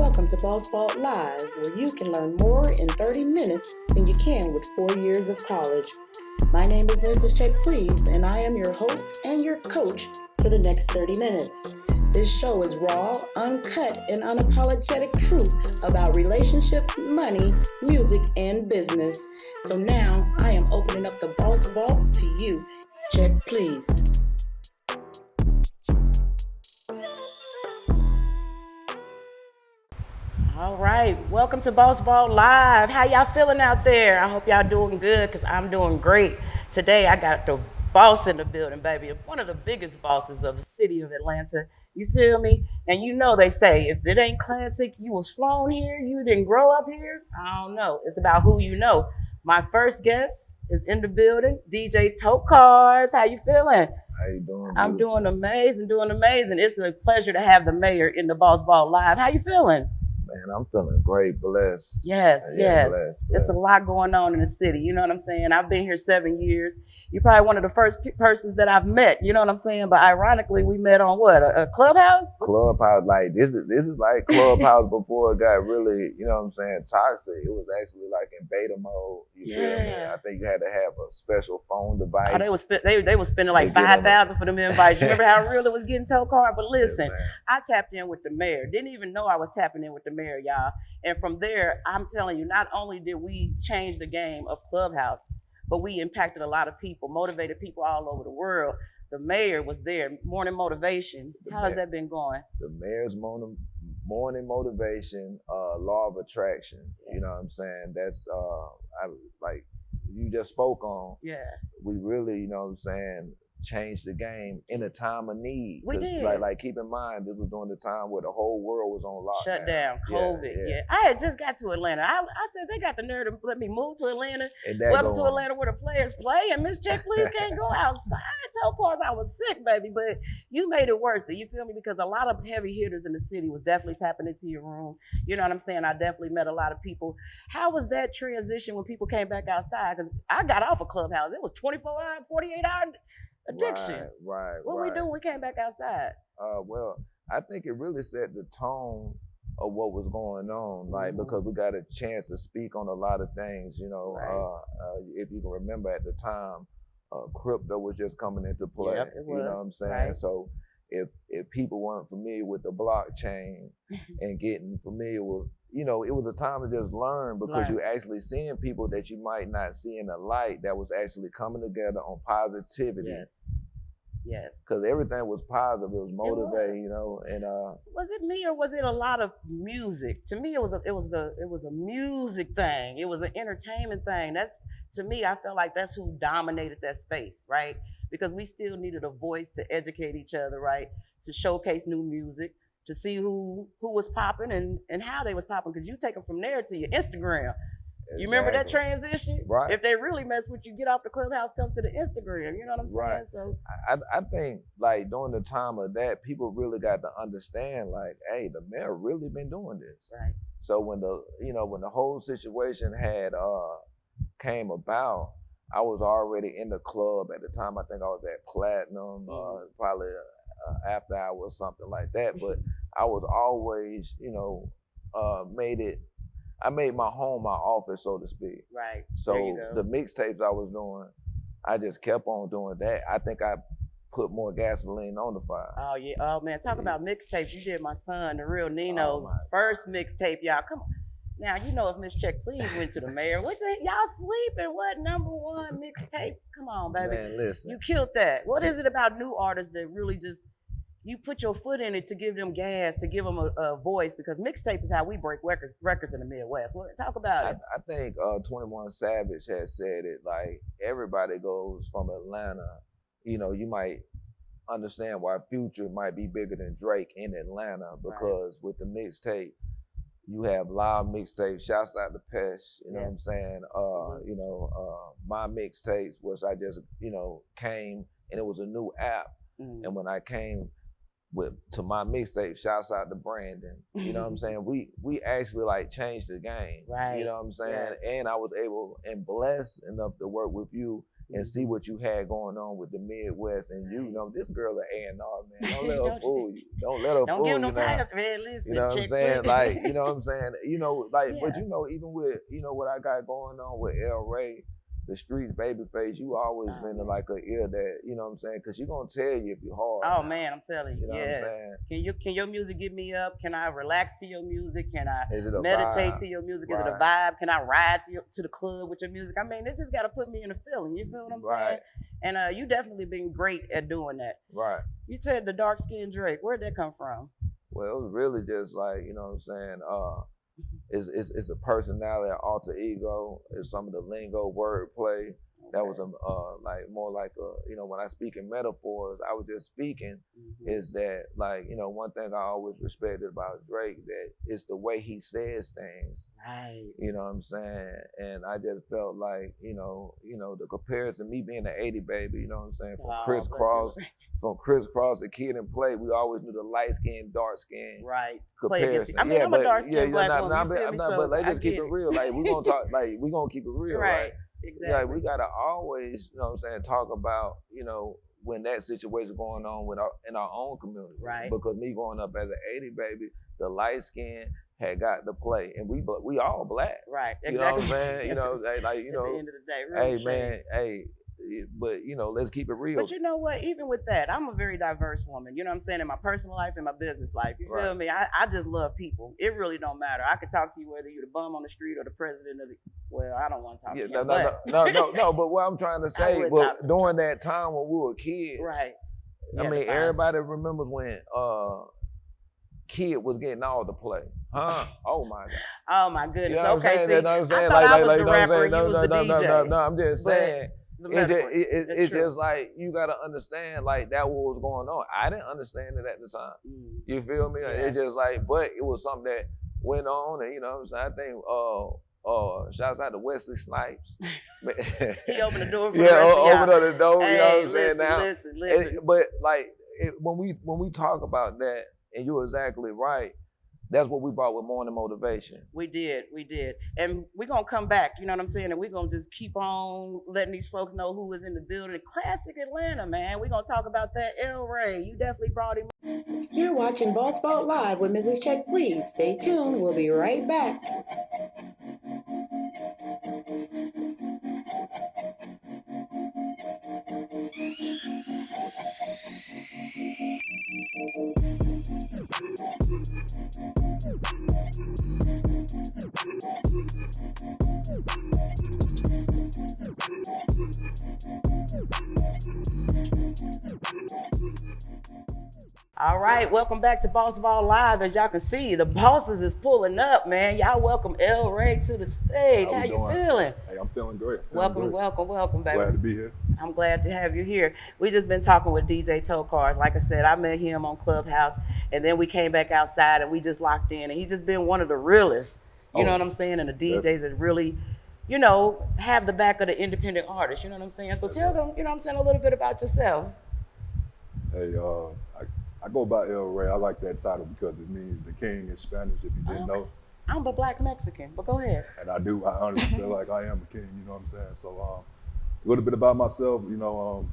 welcome to Boss Vault Live, where you can learn more in 30 minutes than you can with 4 years of college. My name is MrsCheckplease, and I am your host and your coach for the next 30 minutes. This show is raw, uncut, and unapologetic truth about relationships, money, music, and business. So now I am opening up the Boss Vault to you. Check, please. All right, welcome to Boss Vault Live. How y'all feeling out there? I hope y'all doing good, because I'm doing great. Today I got the boss in the building, baby. One of the biggest bosses of the city of Atlanta. You feel me? And you know they say, if it ain't classic, you was flown here, you didn't grow up here. I don't know. It's about who you know. My first guest is in the building, DJ Tokars. How you feeling? How you doing? I'm doing amazing, doing amazing. It's a pleasure to have the mayor in the Boss Vault Live. How you feeling? Man, I'm feeling great, blessed. Yes. Blessed. It's a lot going on in the city. You know what I'm saying? I've been here 7 years. You're probably one of the first persons that I've met. You know what I'm saying? But ironically, we met on what? A clubhouse? Clubhouse, like this is like Clubhouse before it got really, you know what I'm saying, toxic. It was actually like in beta mode. You feel me? I think you had to have a special phone device. Oh, they was spending like $5,000 for them invites. You remember how real it was getting Tokar? But listen, I tapped in with the mayor. Didn't even know I was tapping in with the mayor, y'all. And from there, I'm telling you, not only did we change the game of Clubhouse, but we impacted a lot of people, motivated people all over the world. The mayor was there, morning motivation. How has that been going? The mayor's morning motivation, law of attraction. Yes. You know what I'm saying? That's like you just spoke on. Yeah. We really, you know what I'm saying, changed the game in a time of need. We did. Like keep in mind, this was during the time where the whole world was on lockdown. Shut down, COVID. Yeah. I had just got to Atlanta. I said they got the nerve to let me move to Atlanta. Welcome to Atlanta where the players play, and MrsCheckplease can't go outside. Tokars, I was sick, baby, but you made it worth it. You feel me? Because a lot of heavy hitters in the city was definitely tapping into your room. You know what I'm saying? I definitely met a lot of people. How was that transition when people came back outside? Because I got off a Clubhouse. It was 24 hour, 48 hour addiction. Right. What we do when we came back outside? Well, I think it really set the tone of what was going on, like, because we got a chance to speak on a lot of things, you know. If you can remember at the time, crypto was just coming into play. Yep, it was. You know what I'm saying? Right. So if people weren't familiar with the blockchain and getting familiar with, you know, it was a time to just learn, because you actually seeing people that you might not see in the light that was actually coming together on positivity. Yes. Because everything was positive. It was motivating, you know. And was it me or was it a lot of music? To me, it was a music thing. It was an entertainment thing. To me, I felt like that's who dominated that space, right? Because we still needed a voice to educate each other, right? To showcase new music, to see who was popping and how they was popping. Because you take them from there to your Instagram. You remember that transition? Right. If they really mess with you, get off the Clubhouse, come to the Instagram. You know what I'm saying? Right. So I think, like, during the time of that, people really got to understand, like, hey, the mayor really been doing this. Right. So when the whole situation had came about, I was already in the club at the time. I think I was at Platinum, probably after hour or something like that. But I was always, you know, I made my home my office, so to speak. Right. So the mixtapes I was doing, I just kept on doing that. I think I put more gasoline on the fire. Oh yeah. Oh man, talk about mixtapes. You did my son, the real Nino, first mixtape, y'all. Come on. Now you know if MrsCheckplease went to the mayor, what the y'all sleeping? What #1 mixtape? Come on, baby. Man, listen. You killed that. What is it about new artists that really just you put your foot in it to give them gas, to give them a voice? Because mixtapes is how we break records in the Midwest. Well, talk about it. I think 21 Savage has said it, like, everybody goes from Atlanta. You know, you might understand why Future might be bigger than Drake in Atlanta, because with the mixtape, you have live mixtapes. Shouts out to Pesh, you know what I'm saying? My mixtapes was I just, you know, came, and it was a new app. And when I came to my mixtape, shouts out to Brandon. You know what I'm saying? We actually like changed the game. Right. You know what I'm saying? Yes. And I was able and blessed enough to work with you and see what you had going on with the Midwest, and you know this girl an A&R, man. Don't let her fool you. Don't let her fool you. Don't give no title, man. Listen, you know what I'm saying? Like, you know what I'm saying? You know, like, but you know, even with what I got going on with Elrey, the streets, babyface, you always been like an ear that, you know what I'm saying? Because you're going to tell you if you're hard. Oh, man, I'm telling you. You know what I'm saying? Can your music get me up? Can I relax to your music? Can I meditate to your music? Is it a vibe? Can I ride to the club with your music? I mean, it just got to put me in a feeling. You feel what I'm saying? And you definitely been great at doing that. Right. You said the dark-skinned Drake. Where'd that come from? Well, it was really just like, you know what I'm saying? It's a personality, an alter ego. It's some of the lingo, wordplay. That was like more like you know, when I speak in metaphors, I was just speaking is that, like, you know, one thing I always respected about Drake, that it's the way he says things. Right. You know what I'm saying? And I just felt like, you know, the comparison, me being an 80 baby, you know what I'm saying, from Criss Cross, the Kid and Play, we always knew the light skin, dark skin comparison. I mean, I'm a dark skinned black woman. But let's just keep it real. Like, we're gonna talk, like, we're gonna keep it real, right? Exactly. Like, we gotta always, you know what I'm saying, talk about, you know, when that situation going on in our own community. Right. Because me growing up as an 80 baby, the light skin had got to play, and we all black. Right. Exactly. You know what I'm saying? You know, like, you know, at the end of the day, man, but you know, let's keep it real. But you know what? Even with that, I'm a very diverse woman. You know what I'm saying? In my personal life and my business life. You feel me? I just love people. It really don't matter. I could talk to you whether you're the bum on the street or the president of the. Well, I don't want to talk to you. No. But what I'm trying to say, during that time when we were kids, right? I mean, everybody remembers when Kid was getting all the play, huh? Oh my God! Oh my goodness! You know okay, see, I thought I was the rapper, you was the DJ. No, I'm just saying. It's just like, you gotta understand, like, that what was going on. I didn't understand it at the time. You feel me? It's just like, but it was something that went on, and you know what I'm saying. I think shouts out to Wesley Snipes. He opened the door for opened up the door. Hey, you know what I'm saying? Listen. But like, when we talk about that, and you're exactly right. That's what we brought with Morning Motivation. We did. And we're going to come back, you know what I'm saying? And we're going to just keep on letting these folks know who is in the building. Classic Atlanta, man. We're going to talk about that. Elrey, you definitely brought him. You're watching Boss Vault Live with MrsCheckplease. Stay tuned. We'll be right back. All right, welcome back to Boss Vault Live. As y'all can see, the bosses is pulling up, man. Y'all welcome Elrey to the stage. How you feeling? Hey, I'm feeling great. Welcome, baby. Glad to be here. I'm glad to have you here. We just been talking with DJ Tokars. Like I said, I met him on Clubhouse, and then we came back outside and we just locked in. And he's just been one of the realest, you know what I'm saying, and the DJs that really, you know, have the back of the independent artist, you know what I'm saying? So tell them, you know what I'm saying, a little bit about yourself. Hey, I go by Elrey. I like that title because it means the king in Spanish, if you didn't know. I'm a black Mexican, but go ahead. And I do. I honestly feel like I am the king, you know what I'm saying? So a little bit about myself, you know,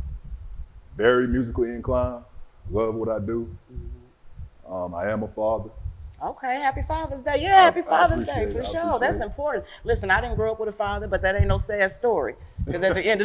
very musically inclined, love what I do. I am a father. Okay, happy Father's Day. Yeah, happy Father's Day, for sure. That's important. Listen, I didn't grow up with a father, but that ain't no sad story. Because at the end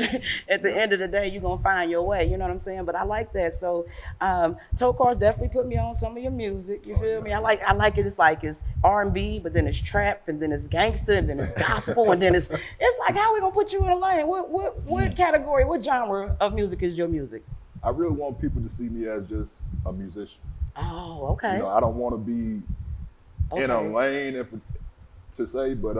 of the day, you're gonna find your way. You know what I'm saying? But I like that. So, Tokars definitely put me on some of your music. You feel me? I like it. It's like it's R&B, but then it's trap, and then it's gangster, and then it's gospel, and then it's like, how we gonna put you in a lane? What category? What genre of music is your music? I really want people to see me as just a musician. Oh, okay. You know, I don't want to be in a lane to say, but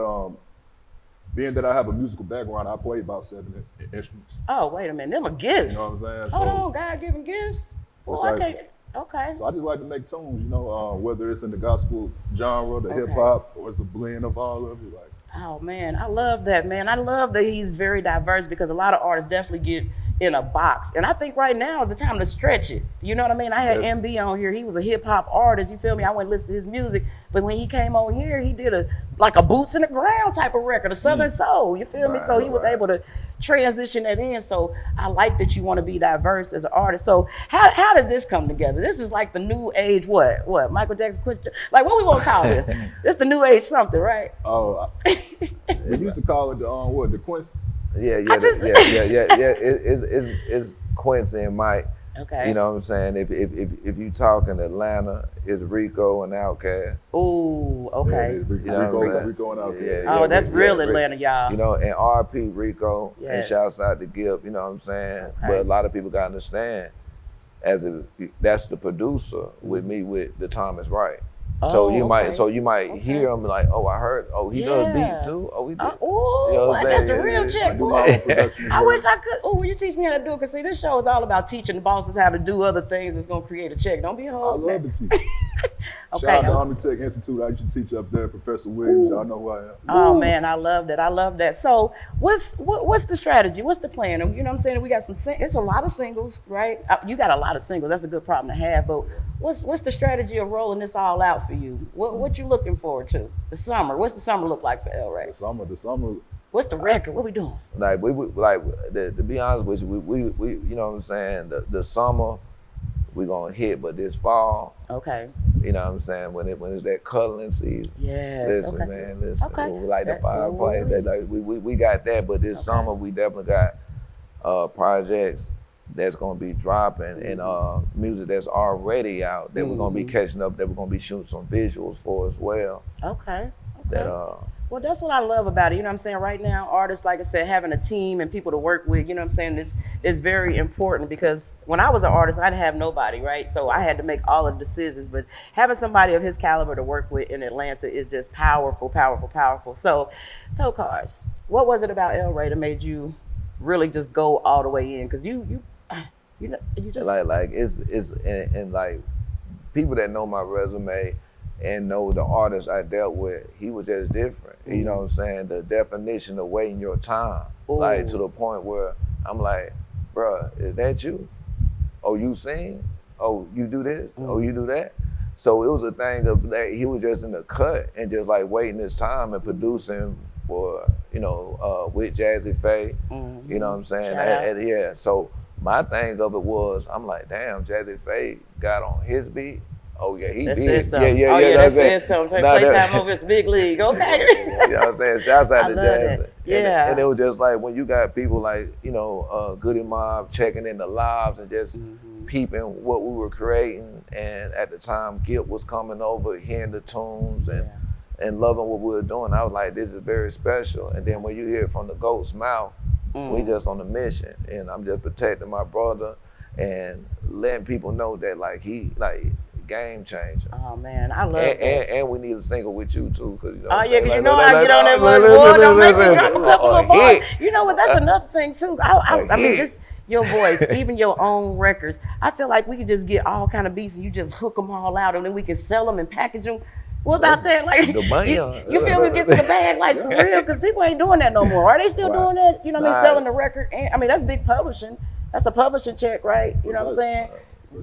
being that I have a musical background, I play about 7 instruments. Oh, wait a minute, them are gifts. You know what I'm saying? Hold on, God-given gifts. Well, okay. So I just like to make tunes, you know, whether it's in the gospel genre, the hip hop, or it's a blend of all of it. Oh man, I love that, man. I love that he's very diverse, because a lot of artists definitely get, in a box. And I think right now is the time to stretch it. You know what I mean? I had MB on here. He was a hip hop artist. You feel me? I went and listened to his music. But when he came on here, he did a boots in the ground type of record, a Southern Soul. You feel me? So he was able to transition that in. So I like that you want to be diverse as an artist. So how did this come together? This is like the new age, what? Michael Jackson, like what we gonna call this? This the new age something, right? Oh, we used to call it the Quincy. Yeah. It's Quincy and Mike. Okay. You know what I'm saying? If you talk in Atlanta, it's Rico and Outkast. Ooh, okay. Yeah, Rico and Outkast. Oh, that's real Atlanta, y'all. You know, and RP Rico, yes. and shouts out to Gibb, you know what I'm saying? Okay. But a lot of people gotta understand, that's the producer with me with the Thomas Wright. So you might hear him like, oh, I heard, he does beats too. Oh, he did. Oh, you know that's the real check, boy. I wish I could. Oh, will you teach me how to do it? Because see, this show is all about teaching the bosses how to do other things that's gonna create a check. Don't be a hoe. I love to teach. Okay. Shout out to Army Tech Institute. I used to teach up there, Professor Williams. Y'all know who I am. Oh man, I love that. I love that. So what's the strategy? What's the plan? You know what I'm saying? We got it's a lot of singles, right? You got a lot of singles. That's a good problem to have. But what's the strategy of rolling this all out for you? What you looking forward to? The summer. What's the summer look like for Elrey? The summer. What's the record? What we doing? Like to be honest with you, we you know what I'm saying? The summer we gonna hit, but this fall, okay. You know what I'm saying? When it's that cuddling season. Yes. Listen, okay. man, listen. Okay. We like the fireplace. Like we got that, but this summer we definitely got projects that's gonna be dropping and music that's already out that we're gonna be catching up, that we're gonna be shooting some visuals for as well. Okay. That well, that's what I love about it. You know what I'm saying? Right now, artists, like I said, having a team and people to work with, you know what I'm saying, is very important because when I was an artist, I didn't have nobody, right? So I had to make all of the decisions, but having somebody of his caliber to work with in Atlanta is just powerful, powerful, powerful. So, Tokars, what was it about Elrey that made you really just go all the way in? Because you just like it's and like people that know my resume and know the artists I dealt with, he was just different. You know what I'm saying? The definition of waiting your time. Like to the point where I'm like, bruh, is that you? Oh, you sing? Oh, you do this? Oh, you do that? So it was a thing of that he was just in the cut and just like waiting his time and producing for, with Jazze Pha. You know what I'm saying? And yeah, so my thing of it was, I'm like, damn, Jazze Pha got on his beat. Oh yeah, he did. Yeah. That says something. Playtime over his big league. Okay. You know what I'm saying? Shouts out to Jazze. Yeah. And it was just like when you got people like, Goody Mob checking in the lives and just peeping what we were creating. And at the time, Gip was coming over, hearing the tunes and loving what we were doing. I was like, this is very special. And then when you hear it from the goat's mouth, we just on a mission. And I'm just protecting my brother and letting people know that he game changer. Oh man, I love that. And we need a single with you too, because I get on that much more. Don't make me drop a couple of bars. You know what? That's another thing too. I mean, just your voice, even your own records. I feel like we could just get all kind of beats and you just hook them all out, and then we can sell them and package them. What about that? Like, you feel me? Get to the bag, like for real, because people ain't doing that no more. Are they still doing that? You know what I mean? Selling the record. And, I mean, that's big publishing. That's a publishing check, right? You know what I'm saying?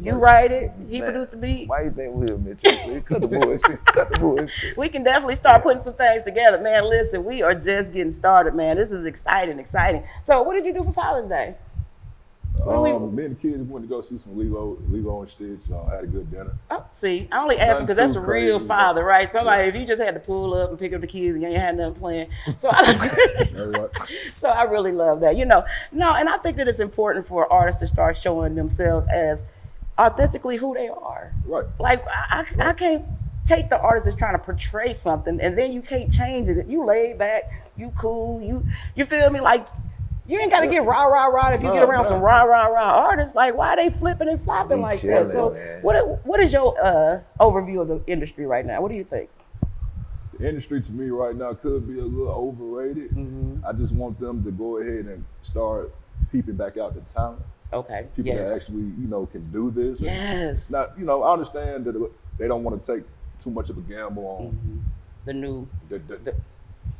You write it, he produced the beat. Why you think we're Mitchell? Cut the bullshit. Cut the bullshit. We can definitely start putting some things together. Man, listen, we are just getting started, man. This is exciting. So what did you do for Father's Day? Me and the kids went to go see some Lilo and Stitch. Had a good dinner. Oh, see, I only asked because that's a real father, right? Somebody, if you just had to pull up and pick up the kids and you ain't had nothing playing. So I really love that. And I think that it's important for artists to start showing themselves as authentically who they are. Right. Like I can't take the artist that's trying to portray something and then you can't change it. You laid back, you cool, you feel me? Like you ain't gotta get rah if you get around some rah artists. Like why are they flipping and flopping like that? So man. What is your overview of the industry right now? What do you think? The industry to me right now could be a little overrated. I just want them to go ahead and start peeping back out the talent. Okay. People that actually, can do this. Yes. It's not, I understand that they don't want to take too much of a gamble on the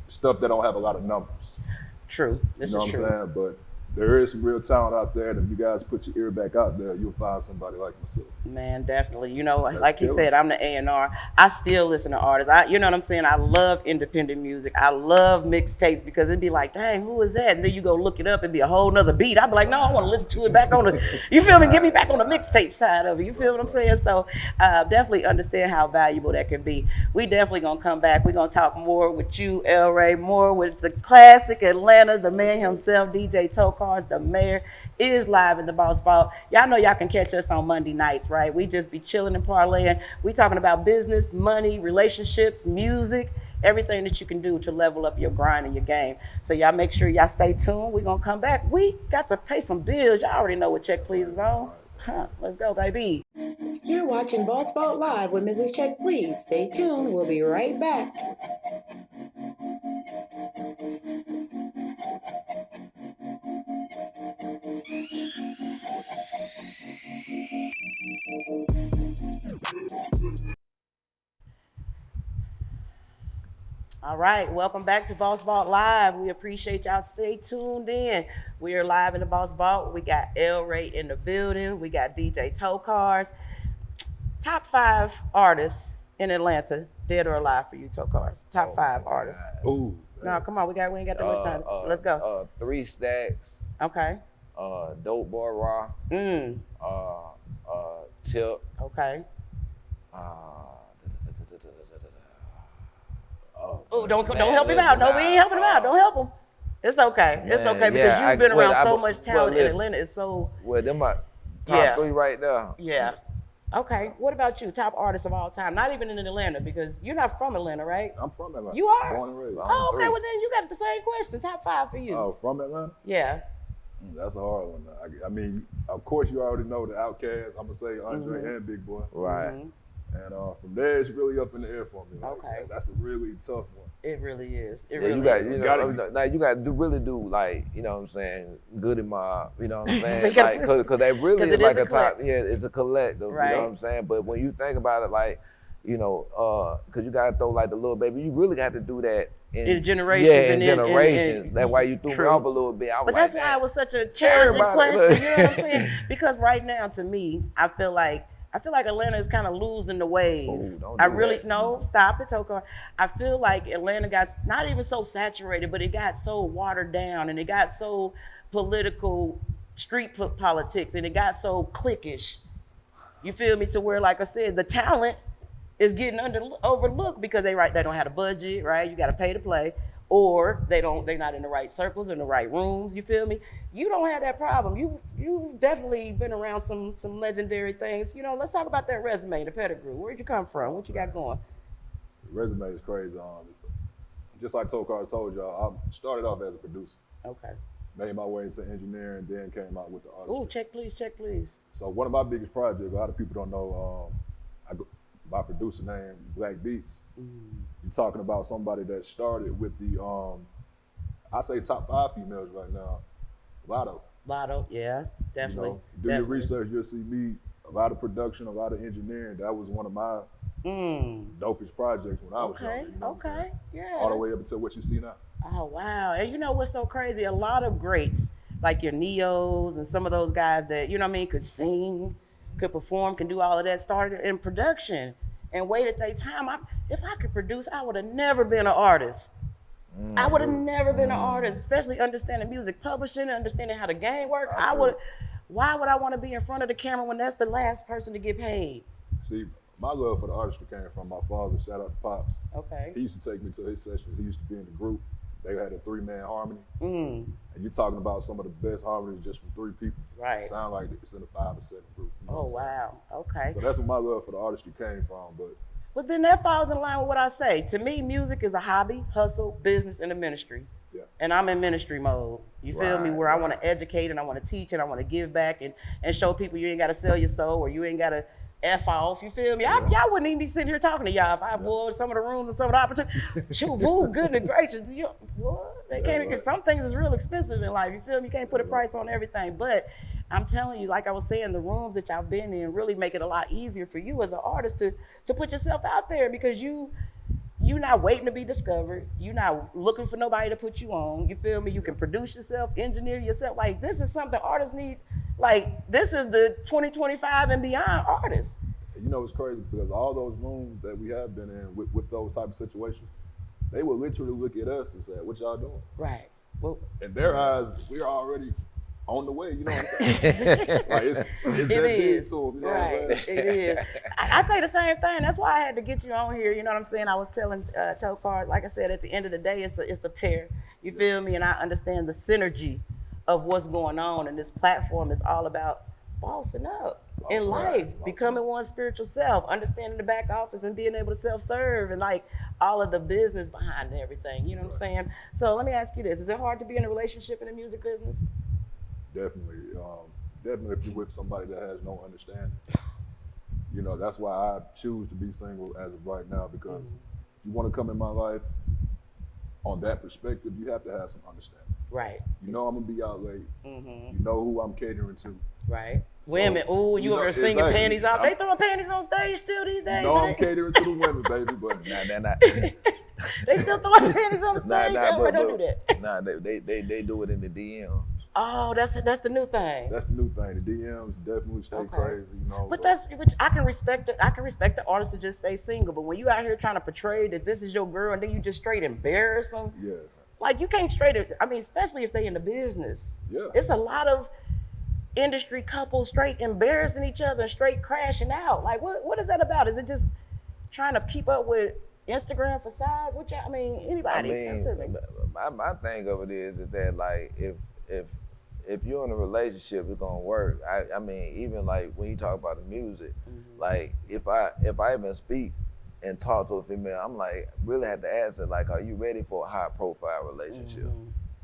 stuff that don't have a lot of numbers. True. This is true. You know what I'm saying? But there is some real talent out there, and if you guys put your ear back out there, you'll find somebody like myself. Man, definitely. You know, That's like you said, I'm the A&R. I still listen to artists. You know what I'm saying? I love independent music. I love mixtapes because it'd be like, dang, who is that? And then you go look it up, it'd be a whole nother beat. I'd be like, no, I want to listen to it back on the, you feel me? Get me back on the mixtape side of it. You feel what I'm saying? So definitely understand how valuable that can be. We definitely going to come back. We're going to talk more with you, Elrey, more with the classic Atlanta, the man himself, DJ Tokars, the mayor, is live in the Boss Vault. Y'all know y'all can catch us on Monday nights, right? We just be chilling and parlaying. We talking about business, money, relationships, music, everything that you can do to level up your grind and your game. So y'all make sure y'all stay tuned. We're going to come back. We got to pay some bills. Y'all already know what Check Please is on. Let's go, baby. You're watching B.O.S.S Live with Mrs. Check Please. Stay tuned. We'll be right back. All right, welcome back to B.O.S.S Live. We appreciate y'all. Stay tuned in. We are live in the B.O.S Vault. We got Elrey in the building. We got DJ Tokars. Top 5 artists in Atlanta, dead or alive for you, Tokars. Top 5 artists. Ooh. No, come on, we ain't got that much time. Let's go. 3 Stacks. Okay. Dope Boy Raw. Tip. Okay. Oh, don't help him out. No, we ain't helping him out. Don't help him. It's okay. It's okay because you've been around so much talent in Atlanta. It's so. Well, them my top 3 right there. Yeah. Okay. What about you? Top artists of all time? Not even in Atlanta because you're not from Atlanta, right? I'm from Atlanta. You are? Born and raised. Oh, okay. Well, then you got the same question. Top 5 for you. Oh, from Atlanta? Yeah. That's a hard one. I mean, of course, you already know the Outkast. I'm gonna say Andre and Big Boy. Right. And from there, it's really up in the air for me. Like, okay. That's a really tough one. It really is. It yeah, really you got, is. you know, now you got to really do like, you know what I'm saying, good in my, you know what I'm saying, So like, cause that really is like a top, it's a collective, right. You know what I'm saying. But when you think about it, like, you know, cause you gotta throw like the little baby, you really got to do that in generations. Yeah, in generations. That's why you threw me off a little bit. But that's why it was such a challenging question. You know what I'm saying? Because right now, to me, I feel like Atlanta is kind of losing the wave. Stop it, Tokar. I feel like Atlanta got not even so saturated, but it got so watered down and it got so political, street politics, and it got so cliquish. You feel me? To where, like I said, the talent is getting overlooked because they don't have a budget, right? You got to pay to play, or they're not in the right circles, in the right rooms. You feel me? You don't have that problem. You've definitely been around some legendary things. You know, let's talk about that resume, the pedigree. Where'd you come from? What you got going? The resume is crazy. Just like Tokar told y'all, I started off as a producer. Okay. Made my way into engineering, then came out with the artistry. Ooh, check please. So one of my biggest projects, a lot of people don't know, my producer name, Black Beats. You're talking about somebody that started with the, I say top 5 females right now, Latto, yeah, definitely. You know, your research, you'll see me, a lot of production, a lot of engineering. That was one of my dopest projects when I was younger. You know yeah. All the way up until what you see now. Oh, wow. And you know what's so crazy? A lot of greats, like your Neos and some of those guys that, you know what I mean, could sing, could perform, can do all of that, started in production and waited their time. If I could produce, I would have never been an artist. I would have never been an artist, especially understanding music publishing, understanding how the game works. Why would I want to be in front of the camera when that's the last person to get paid? See, my love for the artistry came from my father. Shout out to Pops. Okay. He used to take me to his sessions. He used to be in the group. They had a 3-man harmony. And you're talking about some of the best harmonies just from 3 people. Right. It sound like it's in a 5 or 7 group. You know wow. Okay. So that's where my love for the artistry came from. But then that falls in line with what I say. To me, music is a hobby, hustle, business, and a ministry. Yeah. And I'm in ministry mode. You feel me? Where I want to educate and I want to teach and I want to give back and show people you ain't got to sell your soul or you ain't got to F off. You feel me? Y'all wouldn't even be sitting here talking to y'all if I bored some of the rooms and some of the opportunities. Shoot, boo, goodness gracious. They can't get some things is real expensive in life. You feel me? You can't put a price on everything. But I'm telling you, like I was saying, the rooms that y'all been in really make it a lot easier for you as an artist to put yourself out there because you you're not waiting to be discovered. You're not looking for nobody to put you on. You feel me? You can produce yourself, engineer yourself. Like, this is something artists need. Like, this is the 2025 and beyond artists. You know, it's crazy because all those rooms that we have been in with those type of situations, they would literally look at us and say, what y'all doing? Right. Well, in their eyes, we're already on the way, you know what I'm saying? Like it's that big to them, you know what I'm saying? It is. I say the same thing. That's why I had to get you on here, you know what I'm saying? I was telling Tokars, like I said, at the end of the day, it's a pair. You feel me? And I understand the synergy of what's going on. And this platform is all about bossing up in life, becoming one's spiritual self, understanding the back office and being able to self-serve and like all of the business behind everything, you know what I'm saying? So let me ask you this, is it hard to be in a relationship in the music business? Definitely. Definitely if you're with somebody that has no understanding. You know, that's why I choose to be single as of right now, because if you want to come in my life on that perspective, you have to have some understanding. Right. You know I'm going to be out late. You know who I'm catering to. Right. So, women, you over there singing panties out. They throwing panties on stage still these days. No, I'm catering to the women, baby, but they still throwing panties on the stage. Don't do that. Nah, they do it in the DM. Oh, that's the new thing. That's the new thing. The DMs definitely stay crazy, you know. But that's which I can respect it. I can respect the artist to just stay single. But when you out here trying to portray that this is your girl and then you just straight embarrass them, like you can't straight it. I mean, especially if they in the business. Yeah, it's a lot of industry couples straight embarrassing each other and straight crashing out. Like, what is that about? Is it just trying to keep up with Instagram facades? Anybody? Tell me. My thing of it is that like if you're in a relationship, it's gonna work. I mean, even like when you talk about the music, like if I even speak and talk to a female, I'm like really have to ask her like, are you ready for a high profile relationship?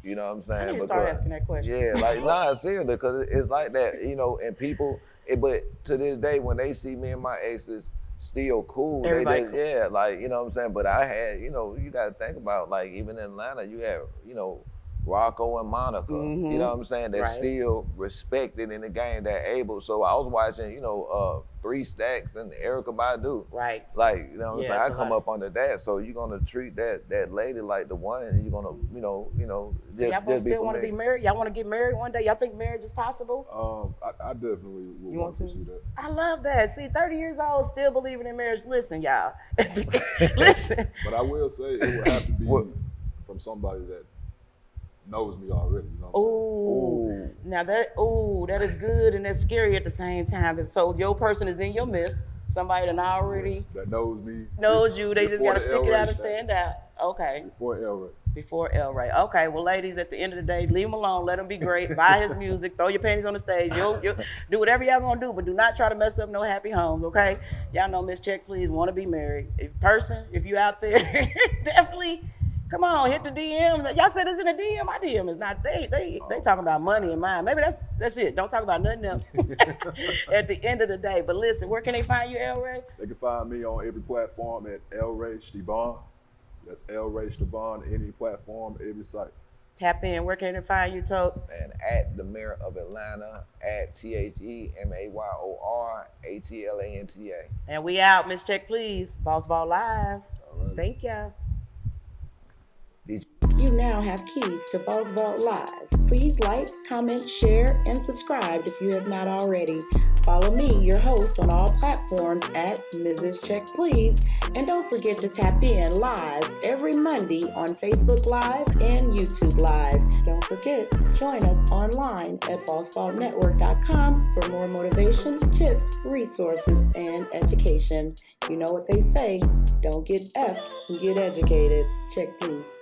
You know what I'm saying? I need to start asking that question. Yeah, like nah, seriously, because it's like that, you know. And people, but to this day, when they see me and my exes still cool, everybody cool. Yeah, like you know what I'm saying. But I had, you know, you got to think about like even in Atlanta, you have, you know, Rocco and Monica, you know what I'm saying? They're still respected in the game. They're able. So I was watching, you know, 3 Stacks and Erykah Badu. Right. Like, you know what I'm saying? I come up under that. So you're gonna treat that lady like the one, and you're gonna, you know, so y'all both still want to be married? Y'all want to get married one day? Y'all think marriage is possible? I definitely would want to see that. I love that. See, 30 years old, still believing in marriage. Listen, y'all. Listen. But I will say it would have to be from somebody that knows me already, you know what I'm saying? Now that is good and that's scary at the same time. So your person is in your midst, somebody that already that knows me, knows you. They just gotta stick it out and stand out. Okay. Before Elrey. Okay. Well, ladies, at the end of the day, leave him alone. Let him be great. Buy his music. Throw your panties on the stage. You'll do whatever y'all gonna do, but do not try to mess up no happy homes. Okay? Y'all know MrsCheckplease want to be married. If you out there, definitely. Come on, hit the DM. Y'all said it's in the DM. My DM is not. They talking about money in mine. Maybe that's it. Don't talk about nothing else. At the end of the day. But listen, where can they find you, Elrey? They can find me on every platform at Rey Stevon. That's Rey Stevon, any platform, every site. Tap in. Where can they find you, Tok? And at the Mayor of Atlanta, at TheMayorAtlanta. And we out. MrsCheckplease. Boss Vault Live. Right. Thank ya. You now have keys to B.O.S.S Vault Live. Please like, comment, share, and subscribe if you have not already. Follow me, your host, on all platforms at MrsCheckplease. And don't forget to tap in live every Monday on Facebook Live and YouTube Live. Don't forget, join us online at bossvaultnetwork.com for more motivation, tips, resources, and education. You know what they say, don't get effed, get educated. Check please.